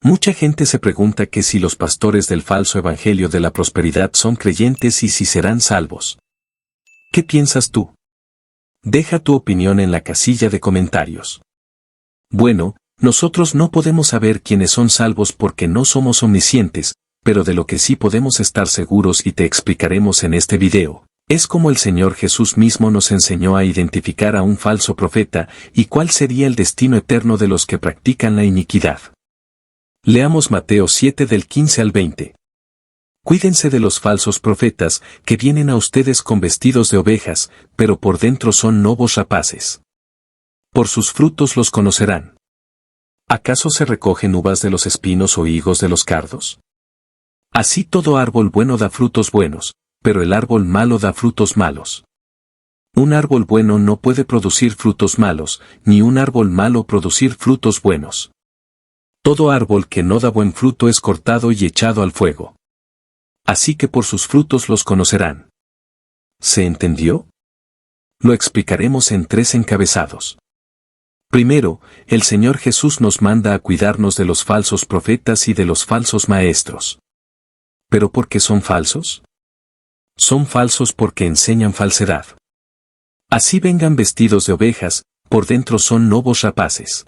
Mucha gente se pregunta que si los pastores del falso evangelio de la prosperidad son creyentes y si serán salvos. ¿Qué piensas tú? Deja tu opinión en la casilla de comentarios. Bueno, nosotros no podemos saber quiénes son salvos porque no somos omniscientes, pero de lo que sí podemos estar seguros y te explicaremos en este video, es como el Señor Jesús mismo nos enseñó a identificar a un falso profeta y cuál sería el destino eterno de los que practican la iniquidad. Leamos Mateo 7 del 15 al 20. Cuídense de los falsos profetas, que vienen a ustedes con vestidos de ovejas, pero por dentro son lobos rapaces. Por sus frutos los conocerán. ¿Acaso se recogen uvas de los espinos o higos de los cardos? Así todo árbol bueno da frutos buenos, pero el árbol malo da frutos malos. Un árbol bueno no puede producir frutos malos, ni un árbol malo producir frutos buenos. Todo árbol que no da buen fruto es cortado y echado al fuego. Así que por sus frutos los conocerán. ¿Se entendió? Lo explicaremos en 3 encabezados. Primero, el Señor Jesús nos manda a cuidarnos de los falsos profetas y de los falsos maestros. ¿Pero por qué son falsos? Son falsos porque enseñan falsedad. Así vengan vestidos de ovejas, por dentro son lobos rapaces.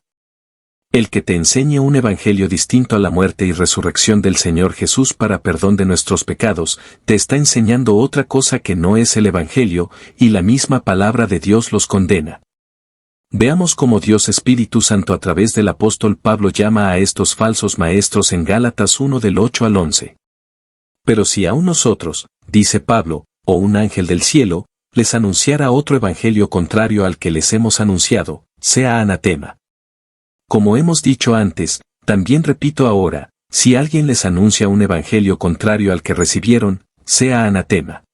El que te enseñe un evangelio distinto a la muerte y resurrección del Señor Jesús para perdón de nuestros pecados, te está enseñando otra cosa que no es el evangelio, y la misma palabra de Dios los condena. Veamos cómo Dios Espíritu Santo a través del apóstol Pablo llama a estos falsos maestros en Gálatas 1 del 8 al 11. Pero si aún nosotros, dice Pablo, o un ángel del cielo, les anunciara otro evangelio contrario al que les hemos anunciado, sea anatema. Como hemos dicho antes, también repito ahora, si alguien les anuncia un evangelio contrario al que recibieron, sea anatema.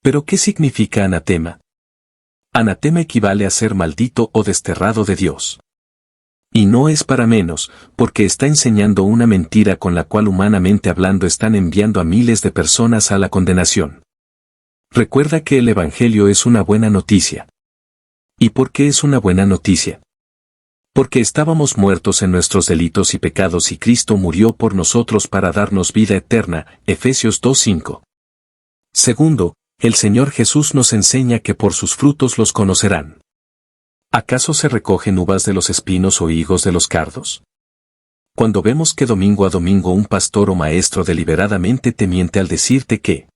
¿Pero qué significa anatema? Anatema equivale a ser maldito o desterrado de Dios. Y no es para menos, porque está enseñando una mentira con la cual humanamente hablando están enviando a miles de personas a la condenación. Recuerda que el evangelio es una buena noticia. ¿Y por qué es una buena noticia? Porque estábamos muertos en nuestros delitos y pecados y Cristo murió por nosotros para darnos vida eterna, Efesios 2:5. Segundo, el Señor Jesús nos enseña que por sus frutos los conocerán. ¿Acaso se recogen uvas de los espinos o higos de los cardos? Cuando vemos que domingo a domingo un pastor o maestro deliberadamente te miente al decirte que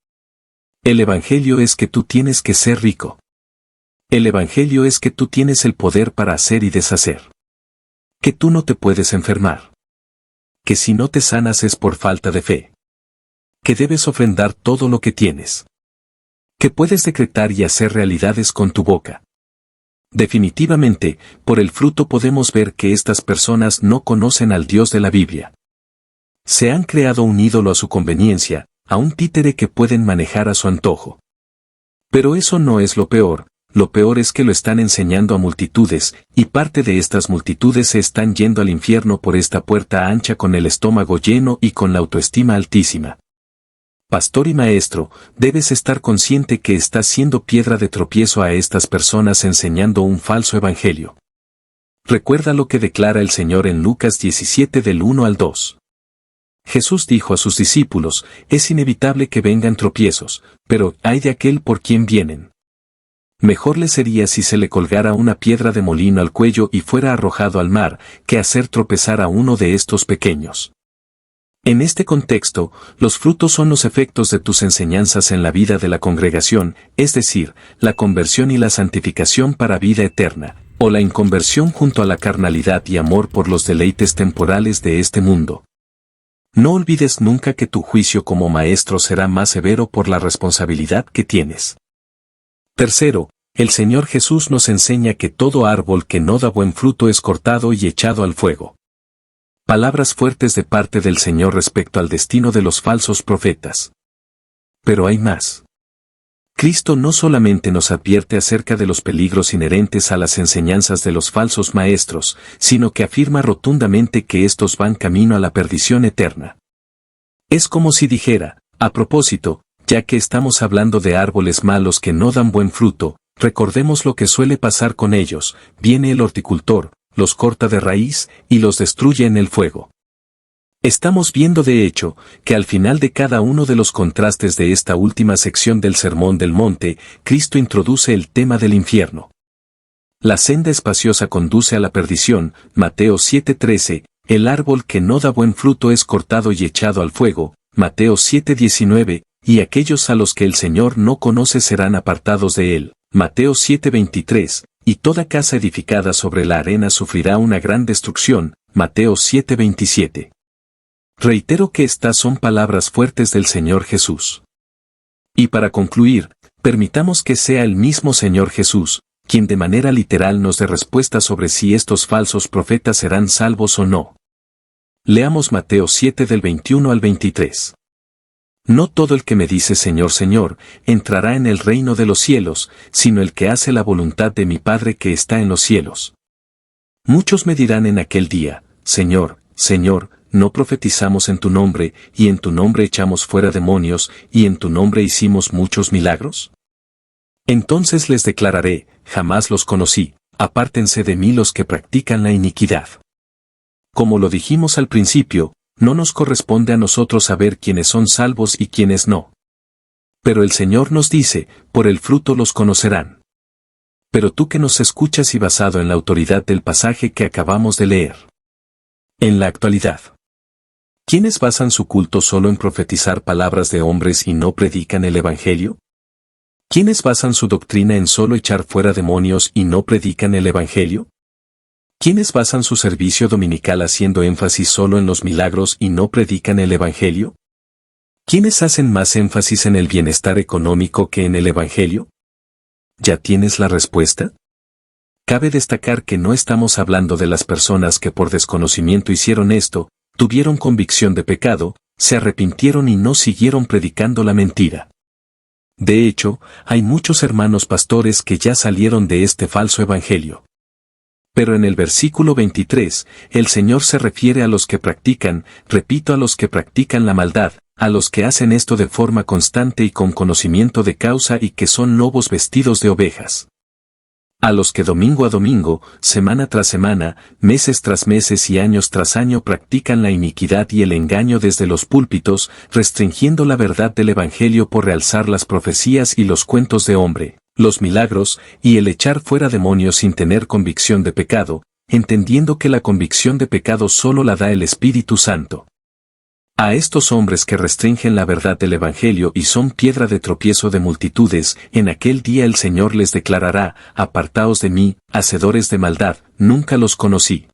el evangelio es que tú tienes que ser rico. El evangelio es que tú tienes el poder para hacer y deshacer. Que tú no te puedes enfermar. Que si no te sanas es por falta de fe. Que debes ofrendar todo lo que tienes. Que puedes decretar y hacer realidades con tu boca. Definitivamente, por el fruto podemos ver que estas personas no conocen al Dios de la Biblia. Se han creado un ídolo a su conveniencia, a un títere que pueden manejar a su antojo. Pero eso no es lo peor es que lo están enseñando a multitudes, y parte de estas multitudes se están yendo al infierno por esta puerta ancha con el estómago lleno y con la autoestima altísima. Pastor y maestro, debes estar consciente que estás siendo piedra de tropiezo a estas personas enseñando un falso evangelio. Recuerda lo que declara el Señor en Lucas 17 del 1 al 2. Jesús dijo a sus discípulos, es inevitable que vengan tropiezos, pero ay de aquel por quien vienen. Mejor le sería si se le colgara una piedra de molino al cuello y fuera arrojado al mar, que hacer tropezar a uno de estos pequeños. En este contexto, los frutos son los efectos de tus enseñanzas en la vida de la congregación, es decir, la conversión y la santificación para vida eterna, o la inconversión junto a la carnalidad y amor por los deleites temporales de este mundo. No olvides nunca que tu juicio como maestro será más severo por la responsabilidad que tienes. Tercero, el Señor Jesús nos enseña que todo árbol que no da buen fruto es cortado y echado al fuego. Palabras fuertes de parte del Señor respecto al destino de los falsos profetas. Pero hay más. Cristo no solamente nos advierte acerca de los peligros inherentes a las enseñanzas de los falsos maestros, sino que afirma rotundamente que estos van camino a la perdición eterna. Es como si dijera, a propósito, ya que estamos hablando de árboles malos que no dan buen fruto, recordemos lo que suele pasar con ellos, viene el horticultor, los corta de raíz y los destruye en el fuego. Estamos viendo de hecho, que al final de cada uno de los contrastes de esta última sección del Sermón del Monte, Cristo introduce el tema del infierno. La senda espaciosa conduce a la perdición, Mateo 7:13, el árbol que no da buen fruto es cortado y echado al fuego, Mateo 7:19, y aquellos a los que el Señor no conoce serán apartados de él, Mateo 7:23, y toda casa edificada sobre la arena sufrirá una gran destrucción, Mateo 7:27. Reitero que estas son palabras fuertes del Señor Jesús. Y para concluir, permitamos que sea el mismo Señor Jesús, quien de manera literal nos dé respuesta sobre si estos falsos profetas serán salvos o no. Leamos Mateo 7 del 21 al 23. No todo el que me dice Señor, Señor, entrará en el reino de los cielos, sino el que hace la voluntad de mi Padre que está en los cielos. Muchos me dirán en aquel día, Señor, Señor, ¿no profetizamos en tu nombre, y en tu nombre echamos fuera demonios, y en tu nombre hicimos muchos milagros? Entonces les declararé, jamás los conocí, apártense de mí los que practican la iniquidad. Como lo dijimos al principio, no nos corresponde a nosotros saber quiénes son salvos y quiénes no. Pero el Señor nos dice, por el fruto los conocerán. Pero tú que nos escuchas y basado en la autoridad del pasaje que acabamos de leer. En la actualidad, ¿quiénes basan su culto solo en profetizar palabras de hombres y no predican el Evangelio? ¿Quiénes basan su doctrina en solo echar fuera demonios y no predican el Evangelio? ¿Quiénes basan su servicio dominical haciendo énfasis solo en los milagros y no predican el Evangelio? ¿Quiénes hacen más énfasis en el bienestar económico que en el Evangelio? ¿Ya tienes la respuesta? Cabe destacar que no estamos hablando de las personas que por desconocimiento hicieron esto, tuvieron convicción de pecado, se arrepintieron y no siguieron predicando la mentira. De hecho, hay muchos hermanos pastores que ya salieron de este falso evangelio. Pero en el versículo 23, el Señor se refiere a los que practican, repito, a los que practican la maldad, a los que hacen esto de forma constante y con conocimiento de causa y que son lobos vestidos de ovejas. A los que domingo a domingo, semana tras semana, meses tras meses y años tras año practican la iniquidad y el engaño desde los púlpitos, restringiendo la verdad del Evangelio por realzar las profecías y los cuentos de hombre, los milagros, y el echar fuera demonios sin tener convicción de pecado, entendiendo que la convicción de pecado solo la da el Espíritu Santo. A estos hombres que restringen la verdad del Evangelio y son piedra de tropiezo de multitudes, en aquel día el Señor les declarará, apartaos de mí, hacedores de maldad, nunca los conocí.